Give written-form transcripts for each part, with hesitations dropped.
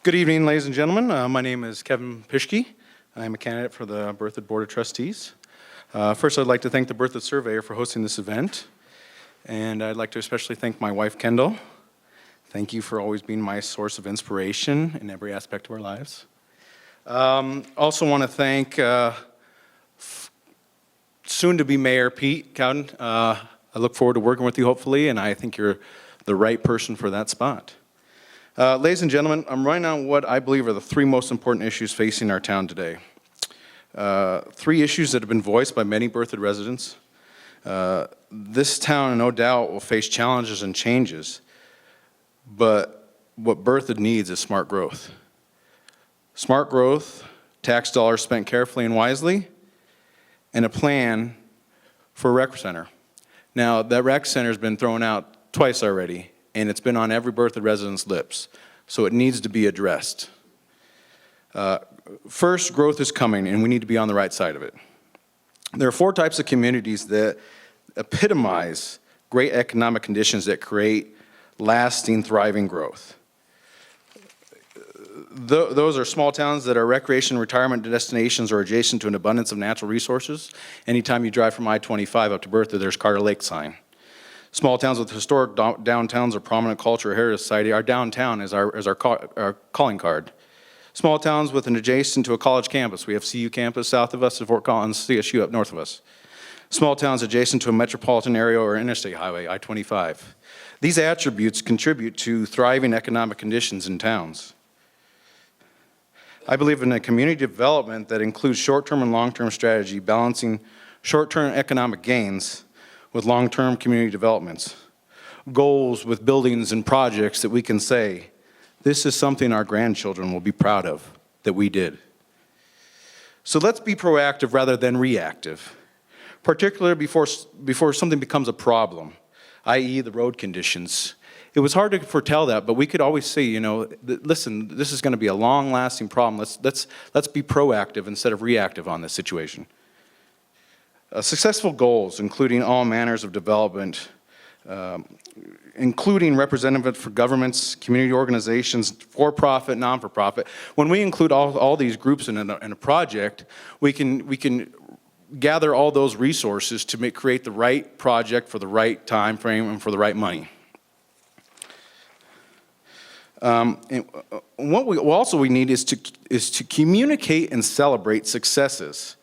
Good evening, ladies and gentlemen. My name is Kevin Pischke. I'm a candidate for the Berthoud Board of Trustees. First, I'd like to thank the Berthoud Surveyor for hosting this event. And I'd like to especially thank my wife, Kendall. Thank you for always being my source of inspiration in every aspect of our lives. Also want to thank soon-to-be Mayor Pete Cowden. I look forward to working with you, hopefully, and I think you're the right person for that spot. Ladies and gentlemen, I'm running on what I believe are the three most important issues facing our town today. Three issues that have been voiced by many Berthoud residents. This town, no doubt, will face challenges and changes, but what Berthoud needs is smart growth. Smart growth, tax dollars spent carefully and wisely, and a plan for a rec center. Now, that rec center has been thrown out twice already, and it's been on every Berthoud resident's lips, so it needs to be addressed. First, growth is coming, and we need to be on the right side of it. There are four types of communities that epitomize great economic conditions that create lasting, thriving growth. Those are small towns that are recreation retirement destinations or adjacent to an abundance of natural resources. Anytime you drive from I-25 up to Berthoud, there's Carter Lake sign. Small towns with historic downtowns or prominent culture or heritage society, our downtown is our calling card. Small towns with an adjacent to a college campus. We have CU campus south of us and Fort Collins, CSU up north of us. Small towns adjacent to a metropolitan area or interstate highway, I-25. These attributes contribute to thriving economic conditions in towns. I believe in a community development that includes short-term and long-term strategy, balancing short-term economic gains with long-term community developments. Goals with buildings and projects that we can say, this is something our grandchildren will be proud of, that we did. So let's be proactive rather than reactive, particularly before something becomes a problem, i.e. the road conditions. It was hard to foretell that, but we could always say, you know, listen, this is going to be a long-lasting problem. Let's be proactive instead of reactive on this situation. Successful goals, including all manners of development, including representatives for governments, community organizations, for-profit, non-for-profit. When we include all these groups in a project, we can gather all those resources to create the right project for the right time frame and for the right money. And what we need is to communicate and celebrate successes.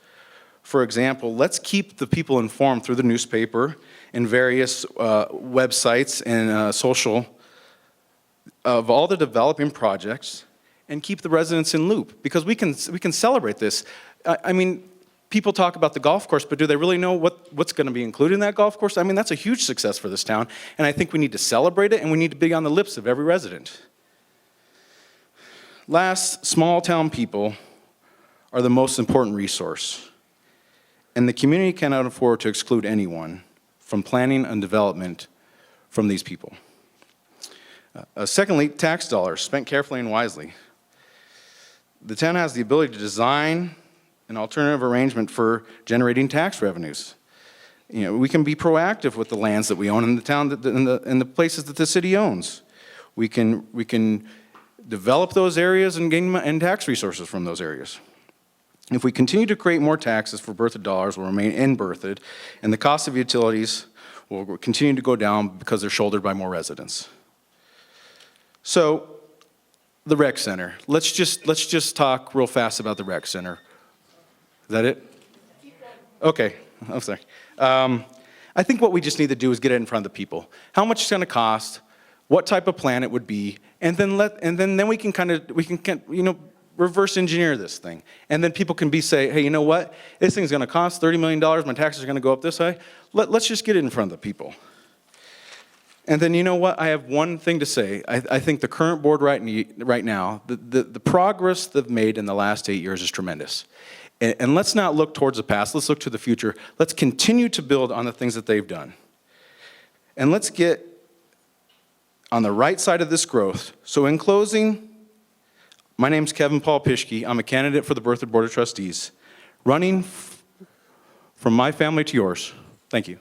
For example, let's keep the people informed through the newspaper and various websites and social of all the developing projects, and keep the residents in loop, because we can celebrate this. I mean, people talk about the golf course, but do they really know what's going to be included in that golf course? I mean, that's a huge success for this town, and I think we need to celebrate it, and we need to be on the lips of every resident. Last, small town people are the most important resource, and the community cannot afford to exclude anyone from planning and development from these people. Secondly, tax dollars spent carefully and wisely. The town has the ability to design an alternative arrangement for generating tax revenues. You know, we can be proactive with the lands that we own in the town, in the places that the city owns. We can develop those areas and gain tax resources from those areas. If we continue to create more taxes for Berthoud dollars will remain in Berthoud, and the cost of utilities will continue to go down because they're shouldered by more residents. So, the rec center. Let's just talk real fast about the rec center. Is that it? Okay, I'm sorry. I think what we just need to do is get it in front of the people. How much it's going to cost, what type of plan it would be, and then we can reverse engineer this thing. And then people can say, hey, you know what? This thing's going to cost $30 million. My taxes are going to go up this way. Let's just get it in front of the people. And then, you know what? I have one thing to say. I think the current board right now, the progress they've made in the last 8 years is tremendous. And let's not look towards the past. Let's look to the future. Let's continue to build on the things that they've done. And let's get on the right side of this growth. So in closing, my name's Kevin Paul Pischke. I'm a candidate for the Berthoud Board of Trustees, running from my family to yours. Thank you.